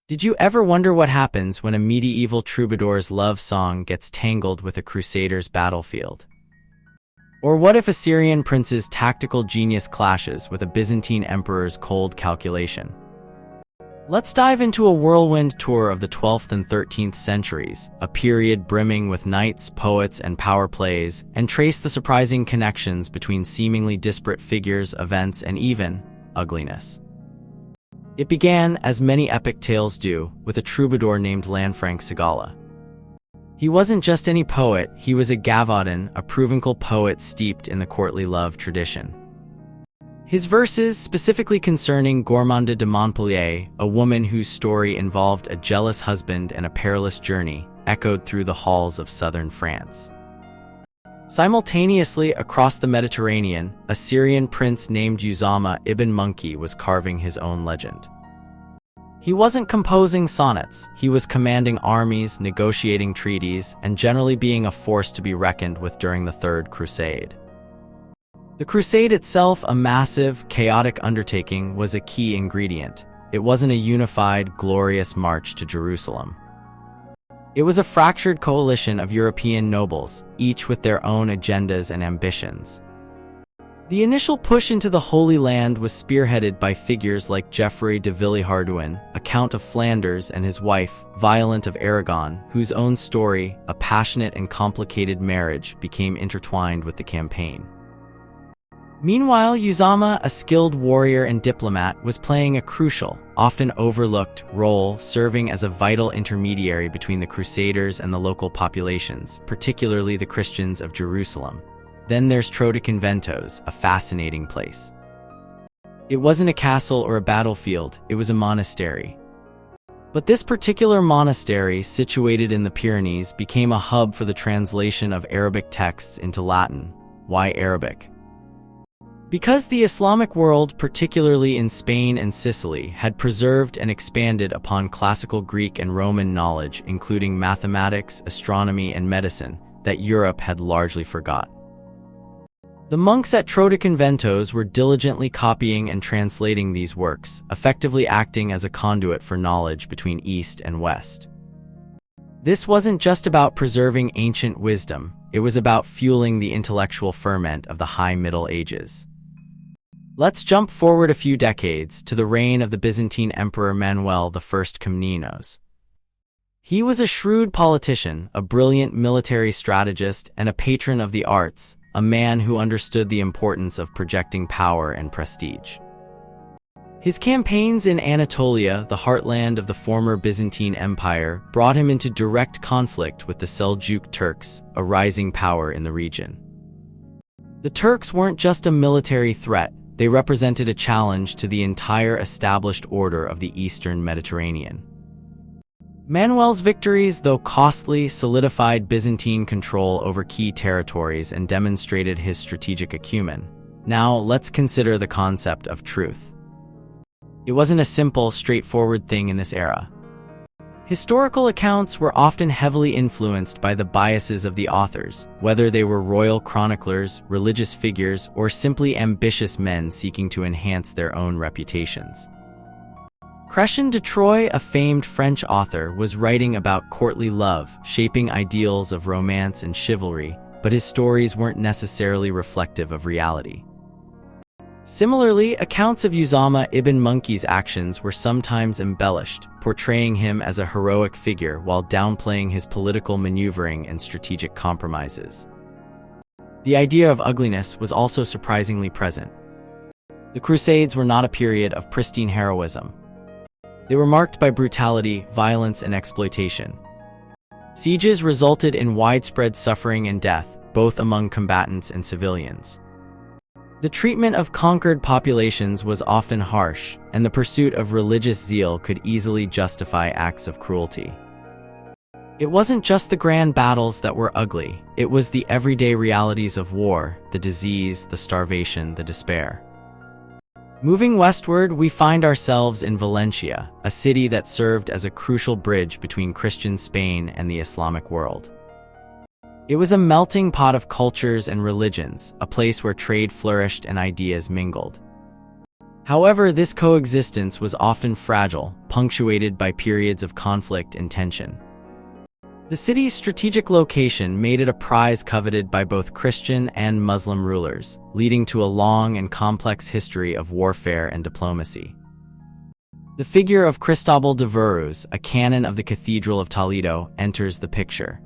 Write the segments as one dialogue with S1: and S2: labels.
S1: Did you ever wonder what happens when a medieval troubadour's love song gets tangled with a crusader's battlefield? Or what if a Syrian prince's tactical genius clashes with a Byzantine emperor's cold calculation? Let's dive into a whirlwind tour of the 12th and 13th centuries, a period brimming with knights, poets, and power plays, and trace the surprising connections between seemingly disparate figures, events, and even ugliness. It began, as many epic tales do, with a troubadour named Lanfranc Cigala. He wasn't just any poet, he was a gavaudin, a provincial poet steeped in the courtly love tradition. His verses, specifically concerning Gourmande de Montpellier, a woman whose story involved a jealous husband and a perilous journey, echoed through the halls of southern France. Simultaneously, across the Mediterranean, a Syrian prince named Usama ibn Munqidh was carving his own legend. He wasn't composing sonnets, he was commanding armies, negotiating treaties, and generally being a force to be reckoned with during the Third Crusade. The crusade itself, a massive, chaotic undertaking, was a key ingredient. It wasn't a unified, glorious march to Jerusalem. It was a fractured coalition of European nobles, each with their own agendas and ambitions. The initial push into the Holy Land was spearheaded by figures like Geoffrey de Villehardouin, a Count of Flanders, and his wife, Violent of Aragon, whose own story, a passionate and complicated marriage, became intertwined with the campaign. Meanwhile, Usama, a skilled warrior and diplomat, was playing a crucial, often overlooked, role, serving as a vital intermediary between the Crusaders and the local populations, particularly the Christians of Jerusalem. Then there's Trotaconventos, a fascinating place. It wasn't a castle or a battlefield, it was a monastery. But this particular monastery, situated in the Pyrenees, became a hub for the translation of Arabic texts into Latin. Why Arabic? Because the Islamic world, particularly in Spain and Sicily, had preserved and expanded upon classical Greek and Roman knowledge, including mathematics, astronomy, and medicine, that Europe had largely forgot. The monks at Trotaconventos were diligently copying and translating these works, effectively acting as a conduit for knowledge between East and West. This wasn't just about preserving ancient wisdom, it was about fueling the intellectual ferment of the High Middle Ages. Let's jump forward a few decades to the reign of the Byzantine Emperor Manuel I Komnenos. He was a shrewd politician, a brilliant military strategist, and a patron of the arts, a man who understood the importance of projecting power and prestige. His campaigns in Anatolia, the heartland of the former Byzantine Empire, brought him into direct conflict with the Seljuk Turks, a rising power in the region. The Turks weren't just a military threat, they represented a challenge to the entire established order of the Eastern Mediterranean. Manuel's victories, though costly, solidified Byzantine control over key territories and demonstrated his strategic acumen. Now, let's consider the concept of truth. It wasn't a simple, straightforward thing in this era. Historical accounts were often heavily influenced by the biases of the authors, whether they were royal chroniclers, religious figures, or simply ambitious men seeking to enhance their own reputations. Chrétien de Troyes, a famed French author, was writing about courtly love, shaping ideals of romance and chivalry, but his stories weren't necessarily reflective of reality. Similarly, accounts of Usama ibn Munqidh's actions were sometimes embellished, portraying him as a heroic figure while downplaying his political maneuvering and strategic compromises. The idea of ugliness was also surprisingly present. The Crusades were not a period of pristine heroism. They were marked by brutality, violence, and exploitation. Sieges resulted in widespread suffering and death, both among combatants and civilians. The treatment of conquered populations was often harsh, and the pursuit of religious zeal could easily justify acts of cruelty. It wasn't just the grand battles that were ugly, it was the everyday realities of war, the disease, the starvation, the despair. Moving westward, we find ourselves in Valencia, a city that served as a crucial bridge between Christian Spain and the Islamic world. It was a melting pot of cultures and religions, a place where trade flourished and ideas mingled. However, this coexistence was often fragile, punctuated by periods of conflict and tension. The city's strategic location made it a prize coveted by both Christian and Muslim rulers, leading to a long and complex history of warfare and diplomacy. The figure of Cristóbal de Verus, a canon of the Cathedral of Toledo, enters the picture.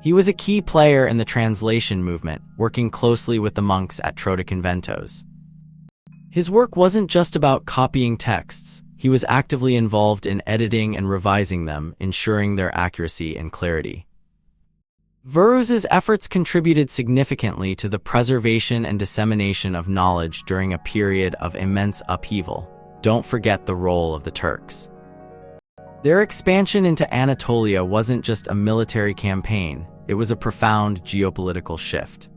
S1: He was a key player in the translation movement, working closely with the monks at Trotaconventos. His work wasn't just about copying texts. He was actively involved in editing and revising them, ensuring their accuracy and clarity. Verus's efforts contributed significantly to the preservation and dissemination of knowledge during a period of immense upheaval. Don't forget the role of the Turks. Their expansion into Anatolia wasn't just a military campaign, it was a profound geopolitical shift.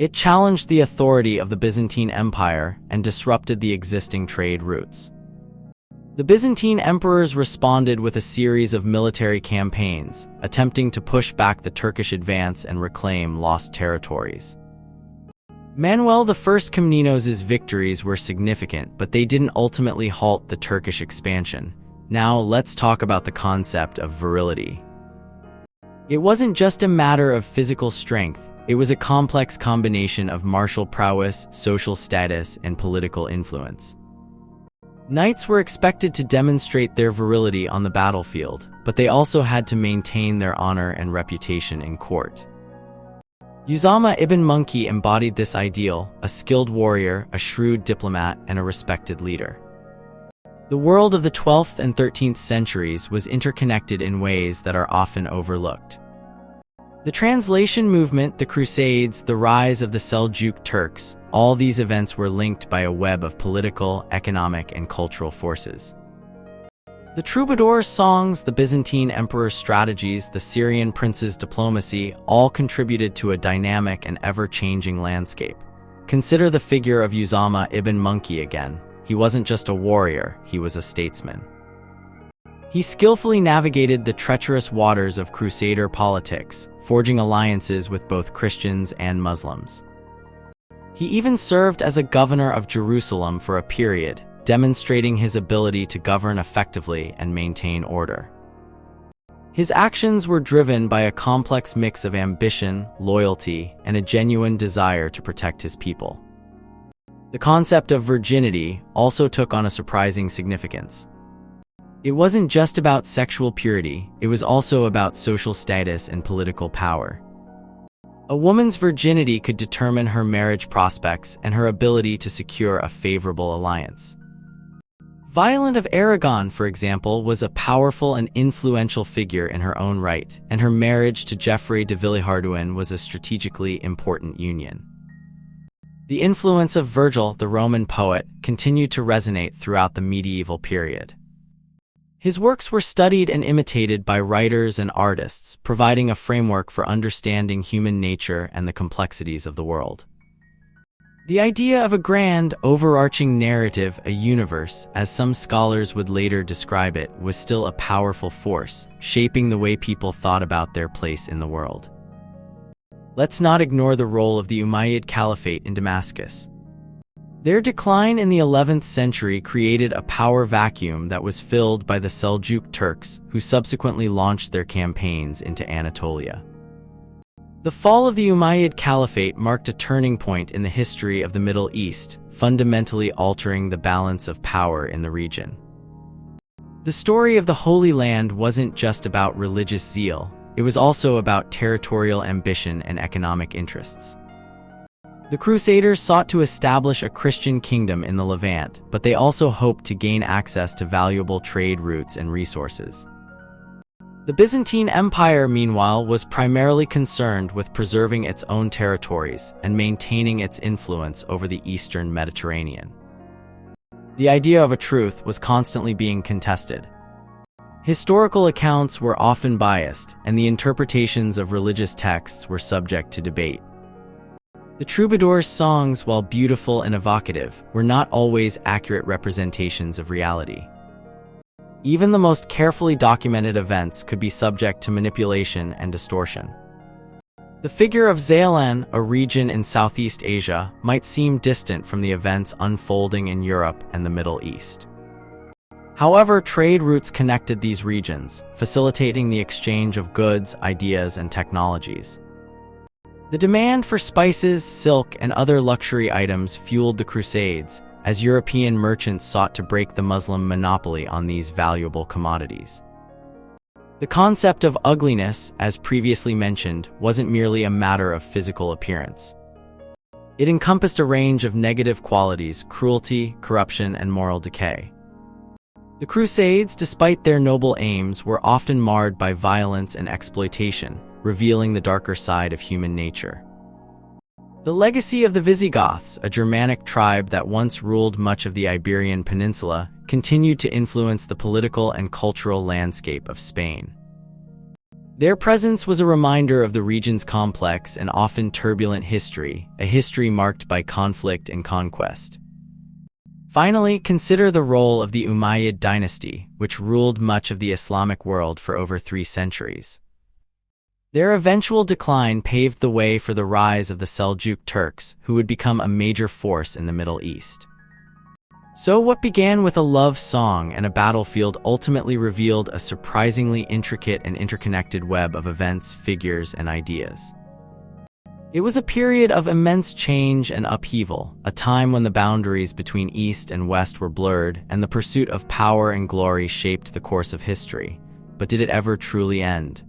S1: It challenged the authority of the Byzantine Empire and disrupted the existing trade routes. The Byzantine emperors responded with a series of military campaigns, attempting to push back the Turkish advance and reclaim lost territories. Manuel I Komnenos's victories were significant, but they didn't ultimately halt the Turkish expansion. Now let's talk about the concept of virility. It wasn't just a matter of physical strength, it was a complex combination of martial prowess, social status, and political influence. Knights were expected to demonstrate their virility on the battlefield, but they also had to maintain their honor and reputation in court. Usama ibn Munqidh embodied this ideal, a skilled warrior, a shrewd diplomat, and a respected leader. The world of the 12th and 13th centuries was interconnected in ways that are often overlooked. The translation movement, the Crusades, the rise of the Seljuk Turks, all these events were linked by a web of political, economic, and cultural forces. The troubadours' songs, the Byzantine emperor's strategies, the Syrian prince's diplomacy, all contributed to a dynamic and ever-changing landscape. Consider the figure of Usama ibn Munqidh again. He wasn't just a warrior, he was a statesman. He skillfully navigated the treacherous waters of Crusader politics, forging alliances with both Christians and Muslims. He even served as a governor of Jerusalem for a period, demonstrating his ability to govern effectively and maintain order. His actions were driven by a complex mix of ambition, loyalty, and a genuine desire to protect his people. The concept of virginity also took on a surprising significance. It wasn't just about sexual purity, it was also about social status and political power. A woman's virginity could determine her marriage prospects and her ability to secure a favorable alliance. Violent of Aragon, for example, was a powerful and influential figure in her own right, and her marriage to Geoffrey de Villehardouin was a strategically important union. The influence of Virgil, the Roman poet, continued to resonate throughout the medieval period. His works were studied and imitated by writers and artists, providing a framework for understanding human nature and the complexities of the world. The idea of a grand, overarching narrative, a universe, as some scholars would later describe it, was still a powerful force, shaping the way people thought about their place in the world. Let's not ignore the role of the Umayyad Caliphate in Damascus. Their decline in the 11th century created a power vacuum that was filled by the Seljuk Turks, who subsequently launched their campaigns into Anatolia. The fall of the Umayyad Caliphate marked a turning point in the history of the Middle East, fundamentally altering the balance of power in the region. The story of the Holy Land wasn't just about religious zeal, it was also about territorial ambition and economic interests. The Crusaders sought to establish a Christian kingdom in the Levant, but they also hoped to gain access to valuable trade routes and resources. The Byzantine Empire, meanwhile, was primarily concerned with preserving its own territories and maintaining its influence over the eastern Mediterranean. The idea of a truth was constantly being contested. Historical accounts were often biased, and the interpretations of religious texts were subject to debate. The troubadours' songs, while beautiful and evocative, were not always accurate representations of reality. Even the most carefully documented events could be subject to manipulation and distortion. The figure of Ceylan, a region in Southeast Asia, might seem distant from the events unfolding in Europe and the Middle East. However, trade routes connected these regions, facilitating the exchange of goods, ideas, and technologies. The demand for spices, silk, and other luxury items fueled the Crusades, as European merchants sought to break the Muslim monopoly on these valuable commodities. The concept of ugliness, as previously mentioned, wasn't merely a matter of physical appearance. It encompassed a range of negative qualities: cruelty, corruption, and moral decay. The Crusades, despite their noble aims, were often marred by violence and exploitation, revealing the darker side of human nature. The legacy of the Visigoths, a Germanic tribe that once ruled much of the Iberian Peninsula, continued to influence the political and cultural landscape of Spain. Their presence was a reminder of the region's complex and often turbulent history, a history marked by conflict and conquest. Finally, consider the role of the Umayyad dynasty, which ruled much of the Islamic world for over 3 centuries. Their eventual decline paved the way for the rise of the Seljuk Turks, who would become a major force in the Middle East. So what began with a love song and a battlefield ultimately revealed a surprisingly intricate and interconnected web of events, figures, and ideas. It was a period of immense change and upheaval, a time when the boundaries between East and West were blurred, and the pursuit of power and glory shaped the course of history. But did it ever truly end?